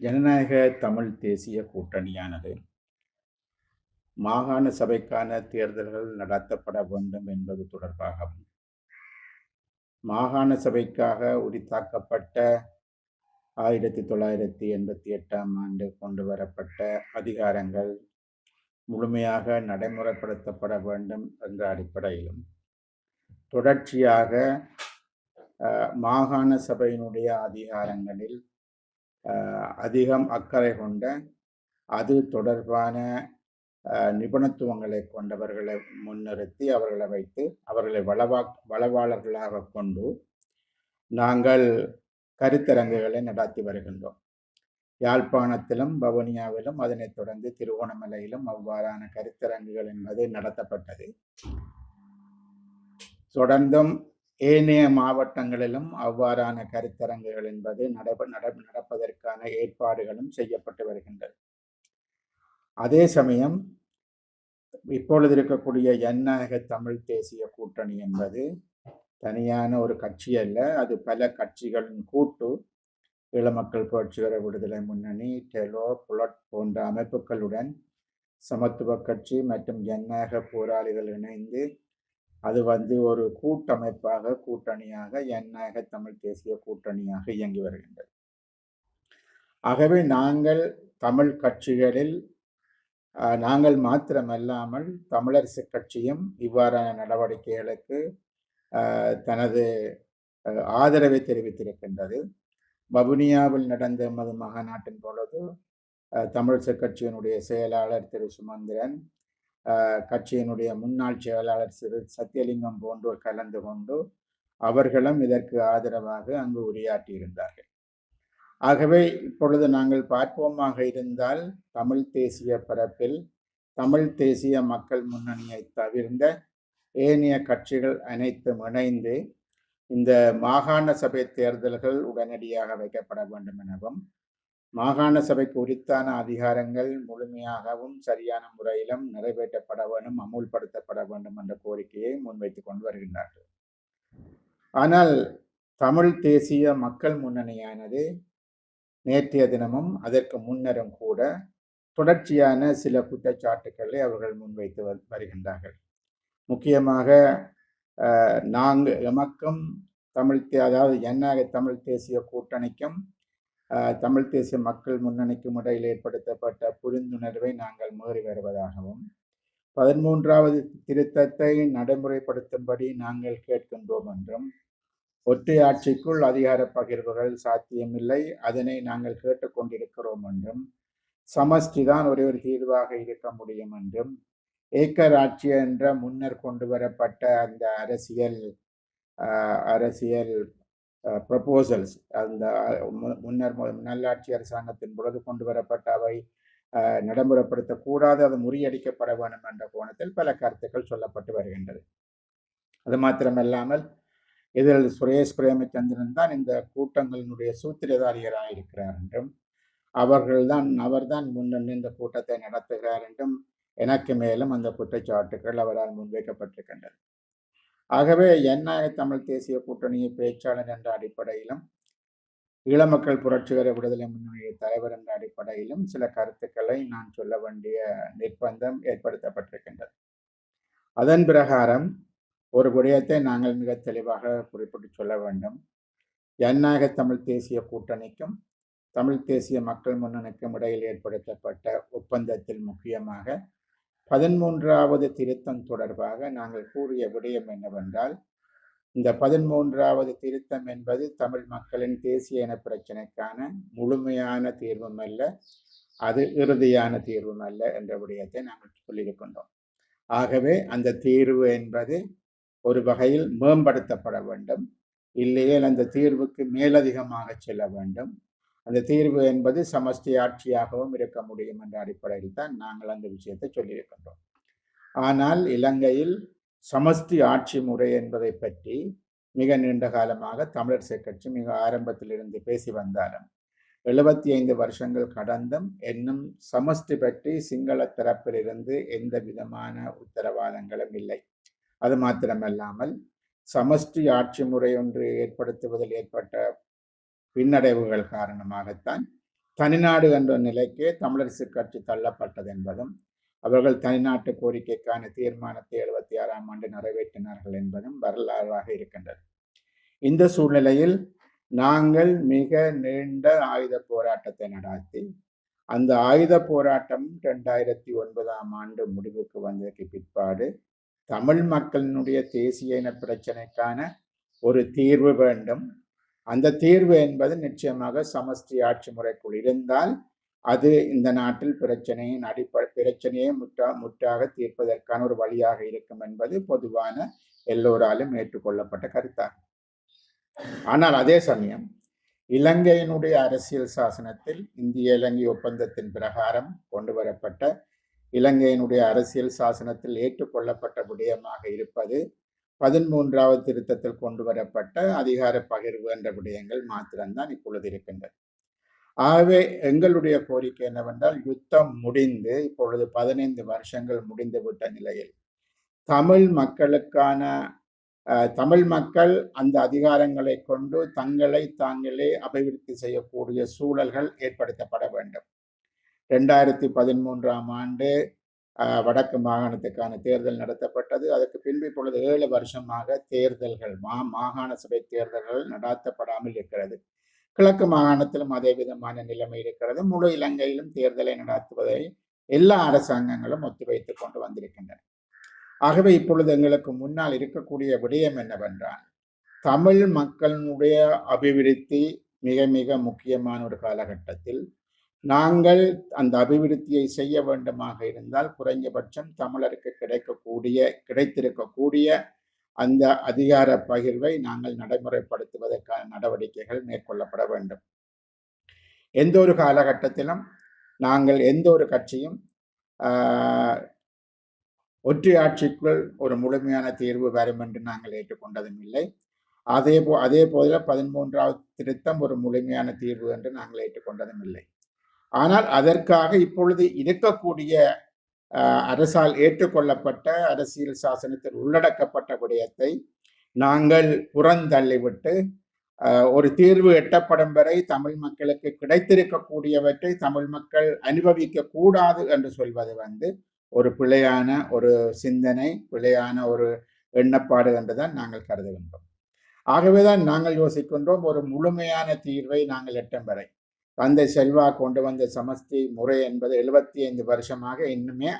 ஜனநாயக தமிழ் தேசிய கூட்டணியானது மாகாண சபைக்கான தேர்தல்கள் நடத்தப்பட வேண்டும் என்பது தொடர்பாகவும், மாகாண சபைக்காக உரித்தாக்கப்பட்ட 1988ஆம் ஆண்டு கொண்டு வரப்பட்ட அதிகாரங்கள் முழுமையாக நடைமுறைப்படுத்தப்பட வேண்டும் என்ற அடிப்படையிலும், தொடர்ச்சியாக மாகாண சபையினுடைய அதிகாரங்களில் அதிகம் அக்கறை கொண்ட அது தொடர்பான நிபுணத்துவங்களை கொண்டவர்களை முன்னிறுத்தி அவர்களை வைத்து அவர்களை வளவாளர்களாக கொண்டு நாங்கள் கருத்தரங்குகளை நடத்தி வருகின்றோம். யாழ்ப்பாணத்திலும் வவுனியாவிலும் அதனைத் தொடர்ந்து திருகோணமலையிலும் அவ்வாறான கருத்தரங்குகள் என்பது நடத்தப்பட்டது. தொடர்ந்தும் ஏனைய மாவட்டங்களிலும் அவ்வாறான கருத்தரங்குகள் என்பது நடப்பதற்கான ஏற்பாடுகளும் செய்யப்பட்டு வருகின்றது. அதே சமயம் இப்பொழுது இருக்கக்கூடிய ஜனநாயக தமிழ் தேசிய கூட்டணி என்பது தனியான ஒரு கட்சி அல்ல, அது பல கட்சிகளின் கூட்டு. ஈழமக்கள் புரட்சிகர விடுதலை முன்னணி, டெலோ, புலட் போன்ற அமைப்புகளுடன் சமத்துவ கட்சி மற்றும் ஜனநாயக போராளிகள் இணைந்து அது ஒரு கூட்டமைப்பாக கூட்டணியாக ஜனநாயக தமிழ் தேசிய கூட்டணியாக இயங்கி வருகின்றது. ஆகவே நாங்கள் தமிழ் கட்சிகளில் நாங்கள் மாத்திரமல்லாமல் தமிழரசு கட்சியும் இவ்வாறான நடவடிக்கைகளுக்கு தனது ஆதரவை தெரிவித்திருக்கின்றது. வவுனியாவில் நடந்த எமது மகாநாட்டின் பொழுது தமிழரசு கட்சியினுடைய செயலாளர் திரு சுமந்திரன், கட்சியினுடைய முன்னாள் செயலாளர் திரு சத்தியலிங்கம் போன்றோர் கலந்து கொண்டு அவர்களும் இதற்கு ஆதரவாக அங்கு உரையாற்றியிருந்தார்கள். ஆகவே இப்பொழுது நாங்கள் பார்ப்போமாக இருந்தால் தமிழ் தேசிய பரப்பில் தமிழ் தேசிய மக்கள் முன்னணியை தவிர்ந்த ஏனைய கட்சிகள் அனைத்தும் இணைந்து இந்த மாகாண சபை தேர்தல்கள் உடனடியாக வைக்கப்பட வேண்டும் எனவும், மாகாண சபைக்கு உரித்தான அதிகாரங்கள் முழுமையாகவும் சரியான முறையிலும் நிறைவேற்றப்பட வேண்டும், அமுல்படுத்தப்பட வேண்டும் என்ற கோரிக்கையை முன்வைத்துக் கொண்டு வருகின்றார்கள். ஆனால் தமிழ் தேசிய மக்கள் முன்னணியானது நேற்றைய தினமும் அதற்கு முன்னரும் கூட தொடர்ச்சியான சில குற்றச்சாட்டுக்களை அவர்கள் முன்வைத்து வருகின்றார்கள். முக்கியமாக எமக்கும் அதாவது ஜனநாயக தமிழ் தேசிய கூட்டணிக்கும் தமிழ் தேசிய மக்கள் முன்னணிக்கும் இடையில் ஏற்படுத்தப்பட்ட புரிந்துணர்வை நாங்கள் மீறி வருவதாகவும், 13வது திருத்தத்தை நடைமுறைப்படுத்தும்படி நாங்கள் கேட்கின்றோம் என்றும், ஒற்றை ஆட்சிக்குள் அதிகார பகிர்வுகள் சாத்தியமில்லை, அதனை நாங்கள் கேட்டுக்கொண்டிருக்கிறோம் என்றும், சமஷ்டிதான் ஒரே ஒரு தீர்வாக இருக்க முடியும் என்றும், ஏக்கர் ஆட்சி என்ற முன்னர் கொண்டு வரப்பட்ட அந்த அரசியல் ப்ரப்போசல்ஸ், அந்த முன்னர் நல்லாட்சி அரசாங்கத்தின் பொழுது கொண்டு வரப்பட்ட அவை நடைமுறைப்படுத்தக்கூடாது, அது முறியடிக்கப்பட வேண்டும் என்ற கோணத்தில் பல கருத்துக்கள் சொல்லப்பட்டு வருகின்றது. அது மாத்திரமல்லாமல் இதில் சுரேஷ் பிரேமச்சந்திரன் தான் இந்த கூட்டங்களினுடைய சூத்திரதாரிகராக இருக்கிறார் என்றும், அவர்தான் முன்னின்று இந்த கூட்டத்தை நடத்துகிறார் என்றும் எனக்கு மேலும் அந்த குற்றச்சாட்டுகள் அவரால் முன்வைக்கப்பட்டிருக்கின்றது. ஆகவே ஜனநாயக தமிழ் தேசிய கூட்டணியை பேச்சாளர் என்ற அடிப்படையிலும், ஈழமக்கள் புரட்சிகர விடுதலை முன்னணி தலைவர் என்ற அடிப்படையிலும் சில கருத்துக்களை நான் சொல்ல வேண்டிய நிர்பந்தம் ஏற்படுத்தப்பட்டிருக்கின்றது. அதன் பிரகாரம் ஒரு விடயத்தை நாங்கள் மிக தெளிவாக குறிப்பிட்டு சொல்ல வேண்டும். ஜனநாயக தமிழ் தேசிய கூட்டணிக்கும் தமிழ் தேசிய மக்கள் முன்னணிக்கும் இடையில் ஏற்படுத்தப்பட்ட ஒப்பந்தத்தில் முக்கியமாக 13வது திருத்தம் தொடர்பாக நாங்கள் கூறிய விடயம் என்னவென்றால், இந்த 13வது திருத்தம் என்பது தமிழ் மக்களின் தேசிய இன பிரச்சனைக்கான முழுமையான தீர்வும் அல்ல, அது இறுதியான தீர்வும் அல்ல என்ற விடயத்தை நாங்கள் சொல்லியிருக்கின்றோம். ஆகவே அந்த தீர்வு என்பது ஒரு வகையில் மேம்படுத்தப்பட வேண்டும், இல்லையே அந்த தீர்வுக்கு மேலதிகமாக செல்ல வேண்டும். அந்த தீர்வு என்பது சமஷ்டி ஆட்சியாகவும் இருக்க முடியும் என்ற அடிப்படையில் தான் நாங்கள் அந்த விஷயத்தை சொல்லியிருக்கின்றோம். ஆனால் இலங்கையில் சமஷ்டி ஆட்சி முறை என்பதை பற்றி மிக நீண்ட காலமாக தமிழரசு கட்சி மிக ஆரம்பத்தில் இருந்து பேசி வந்தாலும் 75 வருஷங்கள் கடந்தும் இன்னும் சமஷ்டி பற்றி சிங்கள தரப்பிலிருந்து எந்த விதமான உத்தரவாதங்களும் இல்லை. அது மாத்திரமல்லாமல் சமஷ்டி ஆட்சி முறை ஒன்று ஏற்படுத்துவதில் ஏற்பட்ட பின்னடைவுகள் காரணமாகத்தான் தனிநாடு என்ற நிலைக்கு தமிழரசு கட்சி தள்ளப்பட்டது என்பதும், அவர்கள் தனிநாட்டு கோரிக்கைக்கான தீர்மானத்தை 76ஆம் ஆண்டு நிறைவேற்றினார்கள் என்பதும் வரலாறாக இருக்கின்றது. இந்த சூழ்நிலையில் நாங்கள் மிக நீண்ட ஆயுத போராட்டத்தை நடாத்தி, அந்த ஆயுத போராட்டம் 2009ஆம் ஆண்டு முடிவுக்கு வந்ததற்கு பிற்பாடு தமிழ் மக்களினுடைய தேசிய இன பிரச்சனைக்கான ஒரு தீர்வு வேண்டும். அந்த தீர்வு என்பது நிச்சயமாக சமஷ்டி ஆட்சி முறைக்குள் இருந்தால் அது இந்த நாட்டில் பிரச்சனையை முற்றாக தீர்ப்பதற்கான ஒரு வழியாக இருக்கும் என்பது பொதுவான எல்லோராலும் ஏற்றுக்கொள்ளப்பட்ட கருத்தாகும். ஆனால் அதே சமயம் இலங்கையினுடைய அரசியல் சாசனத்தில் இந்திய இலங்கை ஒப்பந்தத்தின் பிரகாரம் கொண்டு வரப்பட்ட இலங்கையினுடைய அரசியல் சாசனத்தில் ஏற்றுக்கொள்ளப்பட்ட விடயமாக இருப்பது 13வது திருத்தத்தில் கொண்டு வரப்பட்ட அதிகார பகிர்வு என்ற விடயங்கள் மாத்திரம்தான் இப்பொழுது இருக்கின்றது. ஆகவே எங்களுடைய கோரிக்கை என்னவென்றால், யுத்தம் முடிந்து இப்பொழுது 15 வருஷங்கள் முடிந்துவிட்ட நிலையில் தமிழ் மக்கள் அந்த அதிகாரங்களை கொண்டு தங்களை தாங்களே அபிவிருத்தி செய்யக்கூடிய சூழல்கள் ஏற்படுத்தப்பட வேண்டும். 2013ஆம் ஆண்டு வடக்கு மாகாணத்துக்கான தேர்தல் நடத்தப்பட்டது. அதற்கு பின்பு இப்பொழுது 7 வருஷமாக தேர்தல்கள் மாகாண சபை தேர்தல்கள் நடத்தப்படாமல் இருக்கிறது. கிழக்கு மாகாணத்திலும் அதே விதமான நிலைமை இருக்கிறது. முழு இலங்கையிலும் தேர்தலை நடத்துவதை எல்லா அரசாங்கங்களும் ஒத்திவைத்துக் கொண்டு வந்திருக்கின்றன. ஆகவே இப்பொழுது எங்களுக்கு முன்னால் இருக்கக்கூடிய விடயம் என்னவென்றால், தமிழ் மக்களுடைய அபிவிருத்தி மிக மிக முக்கியமான ஒரு காலகட்டத்தில் நாங்கள் அந்த அபிவிருத்தியை செய்ய வேண்டுமாக இருந்தால் குறைந்தபட்சம் தமிழருக்கு கிடைத்திருக்கக்கூடிய அந்த அதிகார பகிர்வை நாங்கள் நடைமுறைப்படுத்துவதற்கான நடவடிக்கைகள் மேற்கொள்ளப்பட வேண்டும். எந்த ஒரு காலகட்டத்திலும் நாங்கள் எந்த ஒரு கட்சியும் ஒற்றையாட்சிக்குள் ஒரு முழுமையான தீர்வு வரும் என்று நாங்கள் ஏற்றுக்கொண்டதும் இல்லை. அதே போல 13வது திருத்தம் ஒரு முழுமையான தீர்வு என்று நாங்கள் ஏற்றுக்கொண்டதும் இல்லை. ஆனால் அதற்காக இப்பொழுது இருக்கக்கூடிய அரசால் ஏற்றுக்கொள்ளப்பட்ட அரசியல் சாசனத்தில் உள்ளடக்கப்பட்ட விடயத்தை நாங்கள் புறந்தள்ளிவிட்டு ஒரு தீர்வு எட்டப்படும் வரை தமிழ் மக்களுக்கு கிடைத்திருக்கக்கூடியவற்றை தமிழ் மக்கள் அனுபவிக்க கூடாது என்று சொல்வது ஒரு பிழையான ஒரு சிந்தனை, பிழையான ஒரு எண்ணப்பாடு என்றுதான் நாங்கள் கருதுகின்றோம். ஆகவேதான் நாங்கள் யோசிக்கின்றோம், ஒரு முழுமையான தீர்வை நாங்கள் எட்டும் வரை தந்தை செல்வா கொண்டு வந்த சமஷ்டி முறை என்பது 75 வருஷமாக இன்னுமே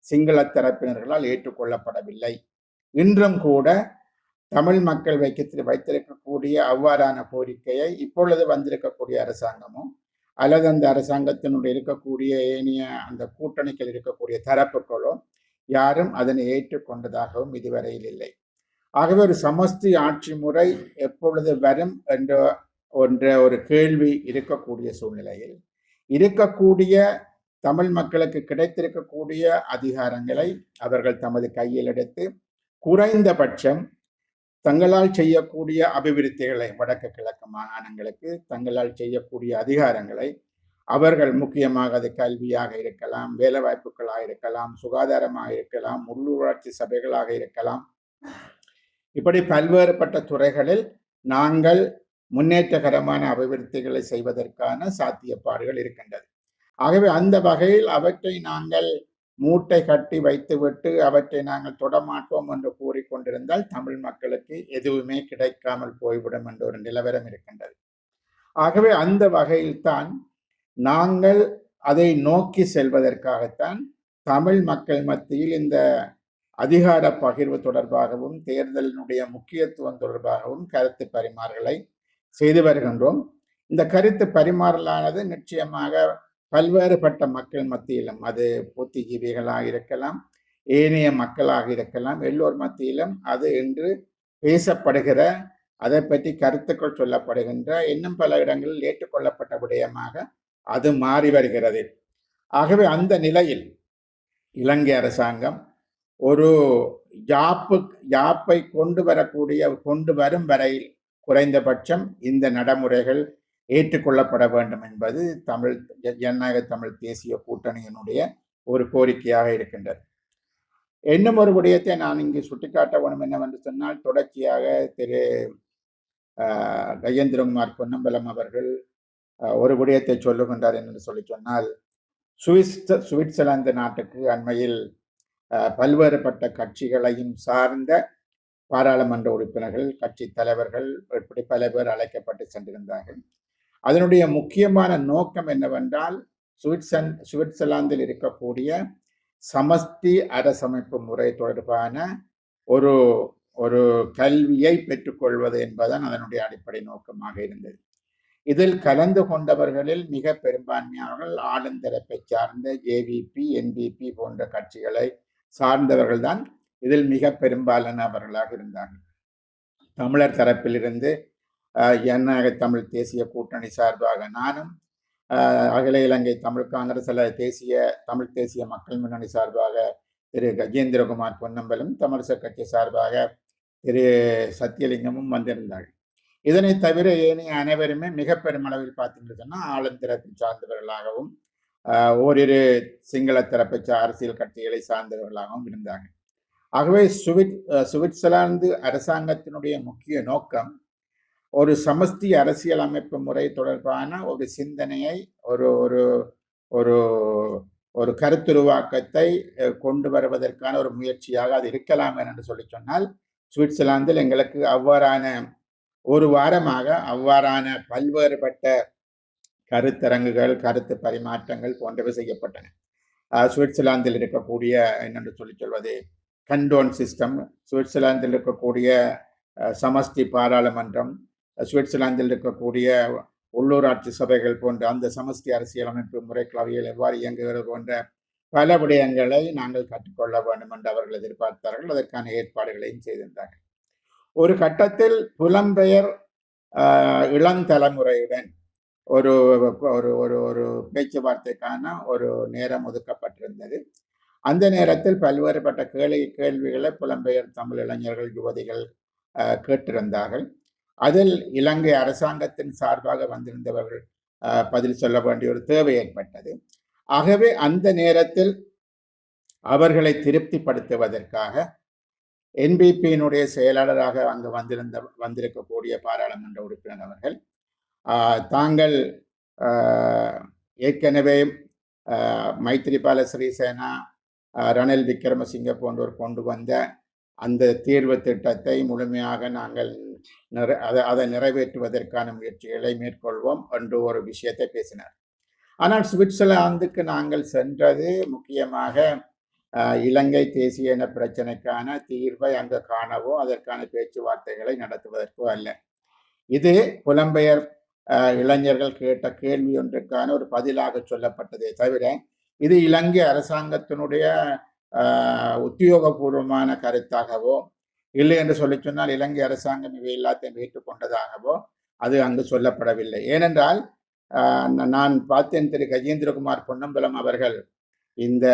சிங்கள தரப்பினர்களால் ஏற்றுக்கொள்ளப்படவில்லை. இன்றும் கூட தமிழ் மக்கள் வைத்திருக்கக்கூடிய அவ்வாறான கோரிக்கையை இப்பொழுது வந்திருக்கக்கூடிய அரசாங்கமோ அல்லது அந்த அரசாங்கத்தினுடைய இருக்கக்கூடிய ஏனைய அந்த கூட்டணிகள் இருக்கக்கூடிய தரப்புகளோ யாரும் அதனை ஏற்றுக்கொண்டதாகவும் இதுவரையில் இல்லை. ஆகவே ஒரு சமஷ்டி ஆட்சி முறை எப்பொழுது வரும் என்ற ஒரு கேள்வி இருக்கக்கூடிய சூழ்நிலையில் இருக்கக்கூடிய தமிழ் மக்களுக்கு கிடைத்திருக்கக்கூடிய அதிகாரங்களை அவர்கள் தமது கையில் எடுத்து குறைந்தபட்சம் தங்களால் செய்யக்கூடிய அபிவிருத்திகளை, வடக்கு கிழக்கு மாகாணங்களுக்கு தங்களால் செய்யக்கூடிய அதிகாரங்களை அவர்கள் முக்கியமாக அது கல்வியாக இருக்கலாம், வேலை வாய்ப்புகளாக இருக்கலாம், சுகாதாரமாக இருக்கலாம், உள்ளூராட்சி சபைகளாக இருக்கலாம், இப்படி பல்வேறுபட்ட துறைகளில் நாங்கள் முன்னேற்றகரமான அபிவிருத்திகளை செய்வதற்கான சாத்தியப்பாடுகள் இருக்கின்றது. ஆகவே அந்த வகையில் அவற்றை நாங்கள் மூட்டை கட்டி வைத்துவிட்டு அவற்றை நாங்கள் தொடமாட்டோம் என்று கூறிக்கொண்டிருந்தால் தமிழ் மக்களுக்கு எதுவுமே கிடைக்காமல் போய்விடும் என்ற ஒரு நிலவரம் இருக்கின்றது. ஆகவே அந்த வகையில்தான் நாங்கள் அதை நோக்கி செல்வதற்காகத்தான் தமிழ் மக்கள் மத்தியில் இந்த அதிகார பகிர்வு தொடர்பாகவும் தேர்தலினுடைய முக்கியத்துவம் தொடர்பாகவும் கருத்து பரிமாறல்களை செய்து வருகின்றோம். இந்த கருத்து பரிமாறலானது நிச்சயமாக பல்வேறுபட்ட மக்கள் மத்தியிலும், அது புத்திஜீவிகளாக இருக்கலாம், ஏனைய மக்களாக இருக்கலாம், எல்லோர் மத்தியிலும் அது இன்று பேசப்படுகிற, அதை பற்றி கருத்துக்கள் சொல்லப்படுகின்ற, இன்னும் பல இடங்களில் ஏற்றுக்கொள்ளப்பட்ட விடயமாக அது மாறி வருகிறது. ஆகவே அந்த நிலையில் இலங்கை அரசாங்கம் ஒரு யாப்பை கொண்டு வரும் வரையில் குறைந்தபட்சம் இந்த நடைமுறைகள் ஏற்றுக்கொள்ளப்பட வேண்டும் என்பது ஜனநாயக தமிழ் தேசிய கூட்டணியினுடைய ஒரு கோரிக்கையாக இருக்கின்றது. இன்னும் ஒரு விடயத்தை நான் இங்கு சுட்டிக்காட்ட வேண்டும் என்னவென்று சொன்னால், தொடர்ச்சியாக திரு கஜேந்திரகுமார் பொன்னம்பலம் அவர்கள் ஒரு விடயத்தை சொல்லுகின்றார் என்று சொல்லி சொன்னால், சுவிட்சர்லாந்து நாட்டுக்கு அண்மையில் பல்வேறுபட்ட கட்சிகளையும் சார்ந்த பாராளுமன்ற உறுப்பினர்கள், கட்சி தலைவர்கள் இப்படி பல பேர் அழைக்கப்பட்டு சென்றிருந்தார்கள். அதனுடைய முக்கியமான நோக்கம் என்னவென்றால், சுவிட்சர்லாந்தில் இருக்கக்கூடிய சமஷ்டி அரசமைப்பு முறை தொடர்பான ஒரு ஒரு கல்வியை பெற்றுக்கொள்வது என்பதுதான் அதனுடைய அடிப்படை நோக்கமாக இருந்தது. இதில் கலந்து கொண்டவர்களில் மிக பெரும்பான்மையானவர்கள் ஆளுந்தரப்பை சார்ந்த ஜேவிபி, என்பிபி போன்ற கட்சிகளை சார்ந்தவர்கள் தான் இதில் மிக பெரும்பாலானவர்களாக இருந்தார்கள். தமிழர் தரப்பிலிருந்து ஜனநாயக தமிழ் தேசிய கூட்டணி சார்பாக நானும், அகில இலங்கை தமிழ் காங்கிரஸ் தமிழ் தேசிய மக்கள் முன்னணி சார்பாக திரு கஜேந்திரகுமார் பொன்னம்பலும், தமிழிசை கட்சி சார்பாக திரு சத்தியலிங்கமும் வந்திருந்தார்கள். இதனை தவிர ஏனைய அனைவருமே மிக பெருமளவில் பார்த்தீங்கன்னு சொன்னால் ஆளுந்தரப்பை சார்ந்தவர்களாகவும் ஓரிரு சிங்கள தரப்பை அரசியல் கட்சிகளை சார்ந்தவர்களாகவும் இருந்தார்கள். ஆகவே சுவிட்சர்லாந்து அரசாங்கத்தினுடைய முக்கிய நோக்கம் ஒரு சமஷ்டி அரசியல் அமைப்பு முறை தொடர்பான ஒரு சிந்தனையை, ஒரு ஒரு ஒரு ஒரு கருத்துருவாக்கத்தை கொண்டு வருவதற்கான ஒரு முயற்சியாக அது இருக்கலாம் என்று சொல்லி சொன்னால், சுவிட்சர்லாந்தில் எங்களுக்கு அவ்வாறான ஒரு வாரமாக அவ்வாறான பல்வேறுபட்ட கருத்தரங்குகள், கருத்து பரிமாற்றங்கள் போன்றவை செய்யப்பட்டன. சுவிட்சர்லாந்தில் இருக்கக்கூடிய என்னென்று சொல்வது கண்டோன் சிஸ்டம், சுவிட்சர்லாந்தில் இருக்கக்கூடிய சமஷ்டி பாராளுமன்றம், சுவிட்சர்லாந்தில் இருக்கக்கூடிய உள்ளூராட்சி சபைகள் போன்ற அந்த சமஷ்டி அரசியலமைப்பு முறைகளவையில் எவ்வாறு இயங்குகிறது போன்ற பல விடயங்களை நாங்கள் கற்றுக்கொள்ள வேண்டும் என்று அவர்கள் எதிர்பார்த்தார்கள். அதற்கான ஏற்பாடுகளையும் செய்திருந்தார்கள். ஒரு கட்டத்தில் புலம்பெயர் இளந்தலைமுறையுடன் ஒரு ஒரு ஒரு ஒரு பேச்சுவார்த்தைக்கான ஒரு நேரம் ஒதுக்கப்பட்டிருந்தது. அந்த நேரத்தில் பல்வேறுபட்ட கேள்விகளை புலம்பெயர் தமிழ் இளைஞர்கள், யுவதிகள் கேட்டிருந்தார்கள். அதில் இலங்கை அரசாங்கத்தின் சார்பாக வந்திருந்தவர்கள் பதில் சொல்ல வேண்டிய ஒரு தேவை ஏற்பட்டது. ஆகவே அந்த நேரத்தில் அவர்களை திருப்திப்படுத்துவதற்காக என்பிபியினுடைய செயலாளராக அங்கு வந்திருக்கக்கூடிய பாராளுமன்ற உறுப்பினர் அவர்கள் தாங்கள் ஏற்கனவே மைத்திரிபால சிறிசேனா, ரணில் விக்ரமசிங்க போன்றோர் கொண்டு வந்த அந்த தீர்வு திட்டத்தை முழுமையாக நாங்கள் அதை நிறைவேற்றுவதற்கான முயற்சிகளை மேற்கொள்வோம் என்று ஒரு விஷயத்தை பேசினார். ஆனால் சுவிட்சர்லாந்துக்கு நாங்கள் சென்றது முக்கியமாக இலங்கை தேசிய இன பிரச்சனைக்கான தீர்வை அங்கு காணவோ அதற்கான பேச்சுவார்த்தைகளை நடத்துவதற்கோ அல்ல. இது புலம்பெயர் இளைஞர்கள் கேட்ட கேள்வி ஒன்றுக்கான ஒரு பதிலாக சொல்லப்பட்டதே தவிர இது இலங்கை அரசாங்கத்தினுடைய உத்தியோகபூர்வமான கருத்தாகவோ இல்லை என்று சொல்லி சொன்னால் இலங்கை அரசாங்கம் இவை எல்லாத்தையும் ஏற்றுக்கொண்டதாகவோ அது அங்கு சொல்லப்படவில்லை. ஏனென்றால் நான் பார்த்தேன், திரு கஜேந்திரகுமார் பொன்னம்பலம் அவர்கள் இந்த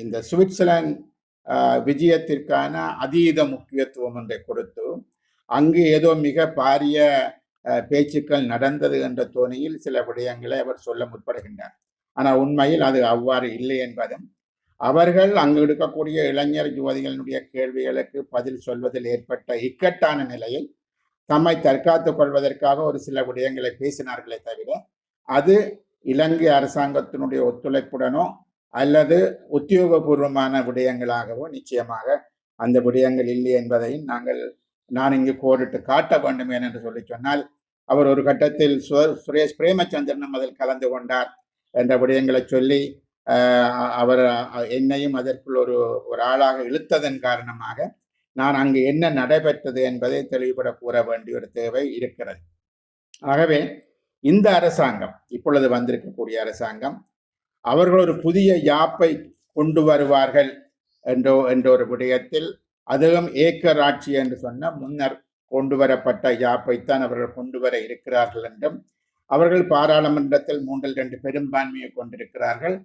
இந்த சுவிட்சர்லாந்து விஜயத்திற்கான அதீத முக்கியத்துவம் ஒன்றை கொடுத்து அங்கு ஏதோ மிக பாரிய பேச்சுக்கள் நடந்தது என்ற தோணியில் சில விடயங்களை அவர் சொல்ல முற்படுகின்றார். ஆனால் உண்மையில் அது அவ்வாறு இல்லை என்பதும், அவர்கள் அங்கு இருக்கக்கூடிய இளைஞர் யுவதிகளினுடைய கேள்விகளுக்கு பதில் சொல்வதில் ஏற்பட்ட இக்கட்டான நிலையில் தம்மை தற்காத்துக் கொள்வதற்காக ஒரு சில விடயங்களை பேசினார்களே தவிர அது இலங்கை அரசாங்கத்தினுடைய ஒத்துழைப்புடனோ அல்லது உத்தியோகபூர்வமான விடயங்களாகவோ நிச்சயமாக அந்த விடயங்கள் இல்லை என்பதையும் நான் இங்கு கோடிட்டு காட்ட வேண்டும் என்று சொல்லி சொன்னால், அவர் ஒரு கட்டத்தில் சுரேஷ் பிரேமச்சந்திரனும் அதில் கலந்து கொண்டார் என்ற விடயங்களை சொல்லி அவர் என்னையும் அதற்குள் ஒரு ஆளாக இழுத்ததன் காரணமாக நான் அங்கு என்ன நடைபெற்றது என்பதை தெளிவுபட கூற வேண்டிய ஒரு தேவை இருக்கிறது. ஆகவே இந்த அரசாங்கம், இப்பொழுது வந்திருக்கக்கூடிய அரசாங்கம், அவர்கள் ஒரு புதிய யாப்பை கொண்டு வருவார்கள் என்ற ஒரு விடயத்தில், அதுவும் ஏக்கர் ஆட்சி என்று சொன்ன முன்னர் கொண்டு வரப்பட்ட யாப்பைத்தான் அவர்கள் கொண்டு வர இருக்கிறார்கள் என்றும், அவர்கள் பாராளுமன்றத்தில் 3/2 பெரும்பான்மையை கொண்டிருக்கிறார்கள்.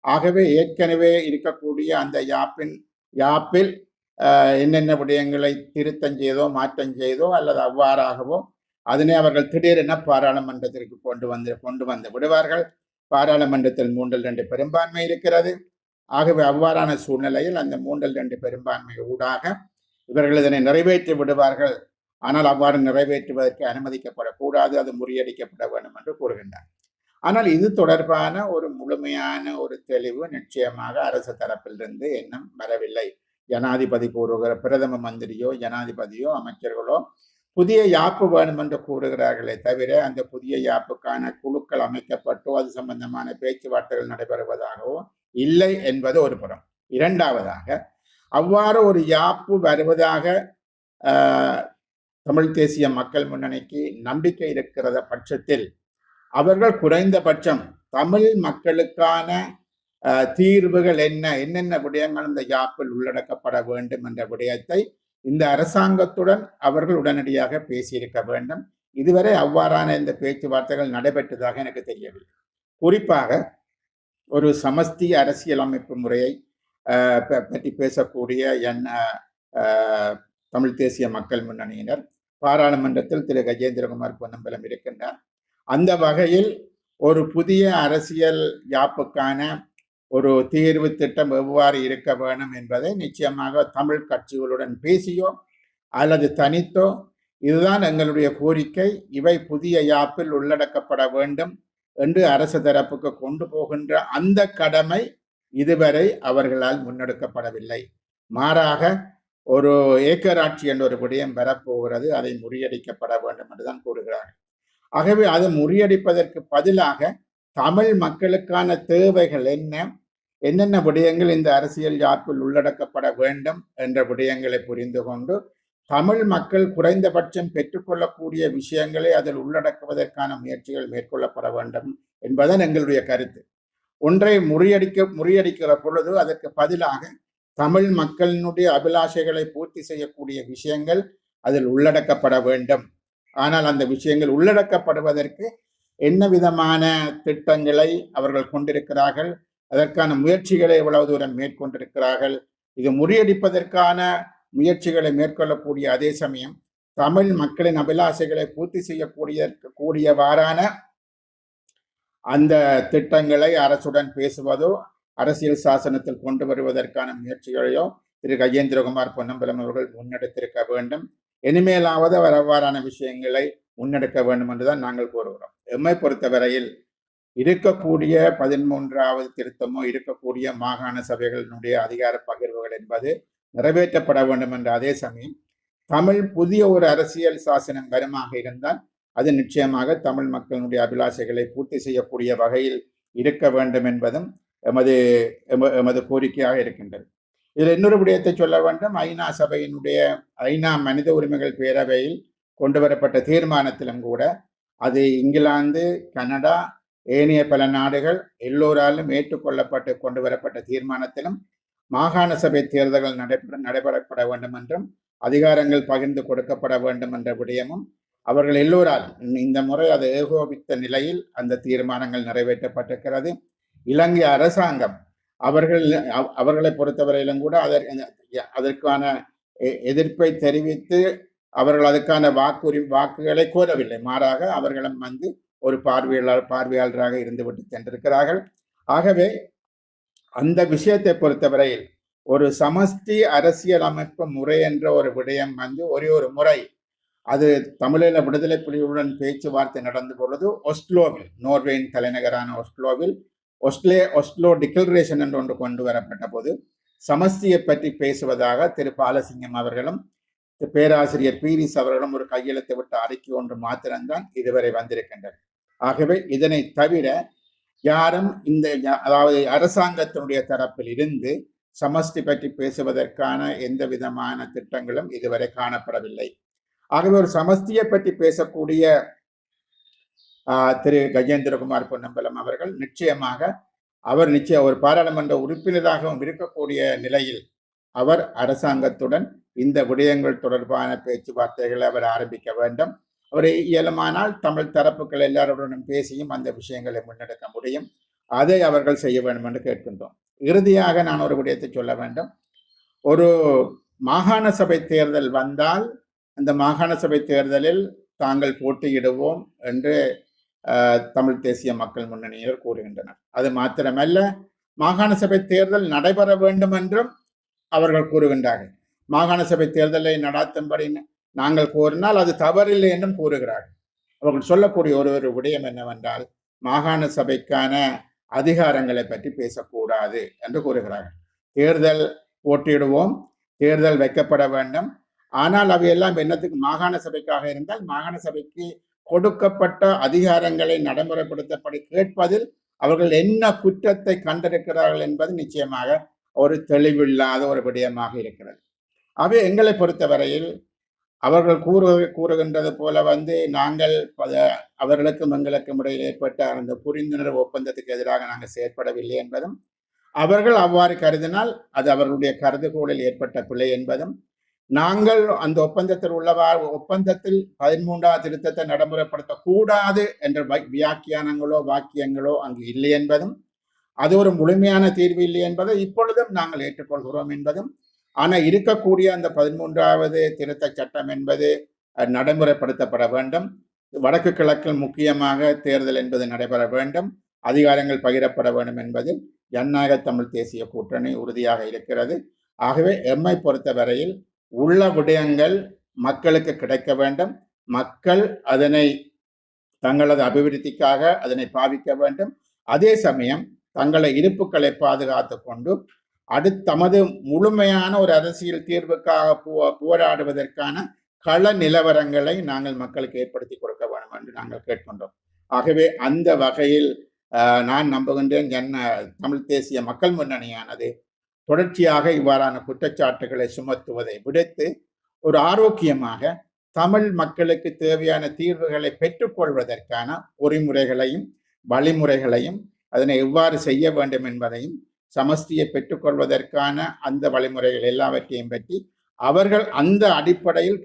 ஆகவே ஏற்கனவே இருக்கக்கூடிய அந்த யாப்பில் என்னென்ன விடயங்களை திருத்தம் செய்தோ மாற்றம் செய்தோ அல்லது அவ்வாறாகவோ அதனை அவர்கள் திடீரென பாராளுமன்றத்திற்கு கொண்டு வந்து விடுவார்கள். பாராளுமன்றத்தில் 3/2 பெரும்பான்மை இருக்கிறது. ஆகவே அவ்வாறான சூழ்நிலையில் அந்த 3/2 பெரும்பான்மை ஊடாக இவர்கள் இதனை நிறைவேற்றி விடுவார்கள். ஆனால் அவ்வாறு நிறைவேற்றுவதற்கு அனுமதிக்கப்படக்கூடாது, அது முறியடிக்கப்பட வேண்டும் என்று கூறுகின்றார். ஆனால் இது தொடர்பான ஒரு முழுமையான ஒரு தெளிவு நிச்சயமாக அரசு தரப்பிலிருந்து இன்னும் வரவில்லை. ஜனாதிபதி கூறுகிற பிரதம மந்திரியோ ஜனாதிபதியோ அமைச்சர்களோ புதிய யாப்பு வேணும் என்று கூறுகிறார்களே தவிர அந்த புதிய யாப்புக்கான குழுக்கள் அமைக்கப்பட்டோ அது சம்பந்தமான பேச்சுவார்த்தைகள் நடைபெறுவதாகவோ இல்லை என்பது ஒரு புறம். இரண்டாவதாக, அவ்வாறு ஒரு யாப்பு வருவதாக தமிழ் தேசிய மக்கள் முன்னணிக்கு நம்பிக்கை இருக்கிறத பட்சத்தில் அவர்கள் குறைந்தபட்சம் தமிழ் மக்களுக்கான தீர்வுகள் என்னென்ன விடயங்கள் இந்த யாப்பில் உள்ளடக்கப்பட வேண்டும் என்ற விடயத்தை இந்த அரசாங்கத்துடன் அவர்கள் உடனடியாக பேசியிருக்க வேண்டும். இதுவரை அவ்வாறான இந்த பேச்சுவார்த்தைகள் நடைபெற்றதாக எனக்கு தெரியவில்லை. குறிப்பாக ஒரு சமஸ்தி அரசியலமைப்பு முறையை பற்றி பேசக்கூடிய தமிழ் தேசிய மக்கள் முன்னணியினர் பாராளுமன்றத்தில் திரு கஜேந்திரகுமார் பொன்னம்பலம் இருக்கின்றார். அந்த வகையில் ஒரு புதிய அரசியல் யாப்புக்கான ஒரு தீர்வு திட்டம் எவ்வாறு இருக்க வேண்டும் என்பதை நிச்சயமாக தமிழ் கட்சிகளுடன் பேசியோ அல்லது தனித்தோ இதுதான் எங்களுடைய கோரிக்கை, இவை புதிய யாப்பில் உள்ளடக்கப்பட வேண்டும் என்று அரசு தரப்புக்கு கொண்டு போகின்ற அந்த கடமை இதுவரை அவர்களால் முன்னெடுக்கப்படவில்லை. மாறாக ஒரு ஏக்கராட்சி என்ற ஒரு விடயம் வரப்போகிறது, அதை முறியடிக்கப்பட வேண்டும் என்றுதான் கூறுகிறார்கள். ஆகவே அதை முறியடிப்பதற்கு பதிலாக தமிழ் மக்களுக்கான தேவைகள் என்னென்ன விடயங்கள் இந்த அரசியல் யாப்பில் உள்ளடக்கப்பட வேண்டும் என்ற விடயங்களை புரிந்து கொண்டு தமிழ் மக்கள் குறைந்தபட்சம் பெற்றுக்கொள்ளக்கூடிய விஷயங்களை அதில் உள்ளடக்குவதற்கான முயற்சிகள் மேற்கொள்ளப்பட வேண்டும் என்பதுதான் எங்களுடைய கருத்து. ஒன்றை முறியடிக்கிற பொழுது அதற்கு பதிலாக தமிழ் மக்களினுடைய அபிலாஷைகளை பூர்த்தி செய்யக்கூடிய விஷயங்கள் அதில் உள்ளடக்கப்பட வேண்டும். ஆனால் அந்த விஷயங்கள் உள்ளடக்கப்படுவதற்கு என்ன விதமான திட்டங்களை அவர்கள் கொண்டிருக்கிறார்கள், அதற்கான முயற்சிகளை எவ்வளவு தூரம் மேற்கொண்டிருக்கிறார்கள், இது முறியடிப்பதற்கான முயற்சிகளை மேற்கொள்ளக்கூடிய அதே சமயம் தமிழ் மக்களின் அபிலாஷைகளை பூர்த்தி செய்யக்கூடியவாறான அந்த திட்டங்களை அரசுடன் பேசுவதோ அரசியல் சாசனத்தில் கொண்டு வருவதற்கான முயற்சிகளையோ திரு கஜேந்திரகுமார் பொன்னம்பலம் அவர்கள் முன்னெடுத்திருக்க வேண்டும். இனிமேலாவது அவர் அவ்வாறான விஷயங்களை முன்னெடுக்க வேண்டும் என்றுதான் நாங்கள் கூறுகிறோம். எம்மை பொறுத்தவரையில் இருக்கக்கூடிய 13வது திருத்தமோ இருக்கக்கூடிய மாகாண சபைகளினுடைய அதிகார பகிர்வுகள் என்பது நிறைவேற்றப்பட வேண்டும் என்ற அதே சமயம் தமிழ் புதிய ஒரு அரசியல் சாசனம் வருமாக இருந்தால் அது நிச்சயமாக தமிழ் மக்களுடைய அபிலாஷைகளை பூர்த்தி செய்யக்கூடிய வகையில் இருக்க வேண்டும் என்பதும் எமது கோரிக்கையாக இருக்கின்றது. இதில் இன்னொரு விடயத்தை சொல்ல வேண்டும். ஐநா மனித உரிமைகள் பேரவையில் கொண்டு வரப்பட்ட தீர்மானத்திலும் கூட அது இங்கிலாந்து, கனடா, ஏனைய பல நாடுகள் எல்லோராலும் ஏற்றுக்கொள்ளப்பட்டு கொண்டு வரப்பட்ட தீர்மானத்திலும் மாகாண சபை தேர்தல்கள் நடைபெறப்பட வேண்டும் என்றும் அதிகாரங்கள் பகிர்ந்து கொடுக்கப்பட வேண்டும் என்ற விடயமும் அவர்கள் எல்லோராலும் இந்த முறை அது ஏகோபித்த நிலையில் அந்த தீர்மானங்கள் நிறைவேற்றப்பட்டிருக்கிறது. இலங்கை அரசாங்கம் அவர்களை பொறுத்தவரையிலும் கூட அதற்கான எதிர்ப்பை தெரிவித்து அவர்கள் அதுக்கான வாக்குகளை கோரவில்லை. மாறாக அவர்களும் ஒரு பார்வையாளராக இருந்துவிட்டு சென்றிருக்கிறார்கள். ஆகவே அந்த விஷயத்தை பொறுத்தவரையில் ஒரு சமஸ்தி அரசியல் அமைப்பு முறை என்ற ஒரு விடயம் ஒரே ஒரு முறை அது தமிழீழ விடுதலை புலிகளுடன் பேச்சுவார்த்தை நடந்த பொழுது ஒஸ்லோவில், நோர்வேயின் தலைநகரான ஒஸ்லோவில் ஒஸ்லோ டிக்ளரேஷன் என்று ஒன்று கொண்டு வரப்பட்ட போது சமஸ்தியை பற்றி பேசுவதாக திரு பாலசிங்கம் அவர்களும் பேராசிரியர் பீரிஸ் அவர்களும் ஒரு கையெழுத்து விட்ட அறிக்கை ஒன்று மாத்திரம்தான் இதுவரை வந்திருக்கின்றன. ஆகவே இதனை தவிர யாரும் அதாவது அரசாங்கத்தினுடைய தரப்பில் இருந்து சமஸ்தி பற்றி பேசுவதற்கான எந்த விதமான திட்டங்களும் இதுவரை காணப்படவில்லை. ஆகவே ஒரு சமஸ்தியை பற்றி பேசக்கூடிய திரு கஜேந்திரகுமார் பொன்னம்பலம் அவர்கள் அவர் நிச்சயம் ஒரு பாராளுமன்ற உறுப்பினராகவும் இருக்கக்கூடிய நிலையில் அவர் அரசாங்கத்துடன் இந்த விடயங்கள் தொடர்பான பேச்சுவார்த்தைகளை அவர் ஆரம்பிக்க வேண்டும். அவர் இயலுமானால் தமிழ் தரப்புகள் எல்லாருடனும் பேசியும் அந்த விஷயங்களை முன்னெடுக்க முடியும். அதை அவர்கள் செய்ய வேண்டும் என்று கேட்கின்றோம். இறுதியாக நான் ஒரு விடயத்தை சொல்ல வேண்டும். ஒரு மாகாண சபை தேர்தல் வந்தால் அந்த மாகாண சபை தேர்தலில் தாங்கள் போட்டியிடுவோம் என்று தமிழ் தேசிய மக்கள் முன்னணியினர் கூறுகின்றனர். அது மாத்திரமல்ல, மாகாண சபை தேர்தல் நடைபெற வேண்டும் என்றும் அவர்கள் கூறுகின்றார்கள். மாகாண சபை தேர்தலை நடாத்தும்படி நாங்கள் கோரினால் அது தவறில்லை என்றும் கூறுகிறார்கள். அவர்கள் சொல்லக்கூடிய ஒரு விடயம் என்னவென்றால், மாகாண சபைக்கான அதிகாரங்களை பற்றி பேசக்கூடாது என்று கூறுகிறார்கள். தேர்தல் போட்டியிடுவோம், தேர்தல் வைக்கப்பட வேண்டும். ஆனால் அவையெல்லாம் என்னத்துக்கு? மாகாண சபைக்காக இருந்தால் மாகாண சபைக்கு கொடுக்கப்பட்ட அதிகாரங்களை நடைமுறைப்படுத்தப்படி கேட்பதில் அவர்கள் என்ன குற்றத்தை கண்டிருக்கிறார்கள் என்பது நிச்சயமாக ஒரு தெளிவில்லாத ஒரு விடயமாக இருக்கிறது. அவை எங்களை பொறுத்தவரையில் அவர்கள் கூறுகின்றது போல நாங்கள் அவர்களுக்கும் எங்களுக்கும் இடையில் ஏற்பட்ட அந்த புரிந்துணர்வு ஒப்பந்தத்துக்கு எதிராக நாங்கள் செயற்படவில்லை என்பதும், அவர்கள் அவ்வாறு கருதினால் அது அவர்களுடைய கருதுகோளில் ஏற்பட்ட பிழை என்பதும், நாங்கள் அந்த ஒப்பந்தத்தில் ஒப்பந்தத்தில் 13வது திருத்தத்தை நடைமுறைப்படுத்தக்கூடாது என்ற வியாக்கியானங்களோ வாக்கியங்களோ அங்கு இல்லை என்பதும், அது ஒரு முழுமையான தீர்வு இல்லை என்பதை இப்பொழுதும் நாங்கள் ஏற்றுக்கொள்கிறோம் என்பதும், ஆனால் இருக்கக்கூடிய அந்த 13வது திருத்த சட்டம் என்பது நடைமுறைப்படுத்தப்பட வேண்டும். வடக்கு கிழக்கில் முக்கியமாக தேர்தல் என்பது நடைபெற வேண்டும், அதிகாரங்கள் பகிரப்பட வேண்டும் என்பதில் ஜனநாயக தமிழ் தேசிய கூட்டணி உறுதியாக இருக்கிறது. ஆகவே எம்மை பொறுத்தவரையில் உள்ள விடயங்கள் மக்களுக்கு கிடைக்க வேண்டும், மக்கள் அதனை தங்களது அபிவிருத்திக்காக அதனை பாவிக்க வேண்டும். அதே சமயம் தங்களை இருப்புக்களை பாதுகாத்து கொண்டு தமது முழுமையான ஒரு அரசியல் தீர்வுக்காக போராடுவதற்கான கள நிலவரங்களை நாங்கள் மக்களுக்கு ஏற்படுத்தி கொடுக்க வேண்டும் என்று நாங்கள் கேட்கின்றோம். ஆகவே அந்த வகையில் நான் நம்புகின்றேன் தமிழ் தேசிய மக்கள் முன்னணியானது தொடர்ச்சியாக இவ்வாறான குற்றச்சாட்டுகளை சுமத்துவதை விடுத்து ஒரு ஆரோக்கியமாக தமிழ் மக்களுக்கு தேவையான தீர்வுகளை பெற்றுக்கொள்வதற்கான பொறிமுறைகளையும் வழிமுறைகளையும் அதனை எவ்வாறு செய்ய வேண்டும் என்பதையும் சமஸ்தியை பெற்றுக்கொள்வதற்கான அந்த வழிமுறைகள் எல்லாவற்றையும் பற்றி அவர்கள் அந்த அடிப்படையில்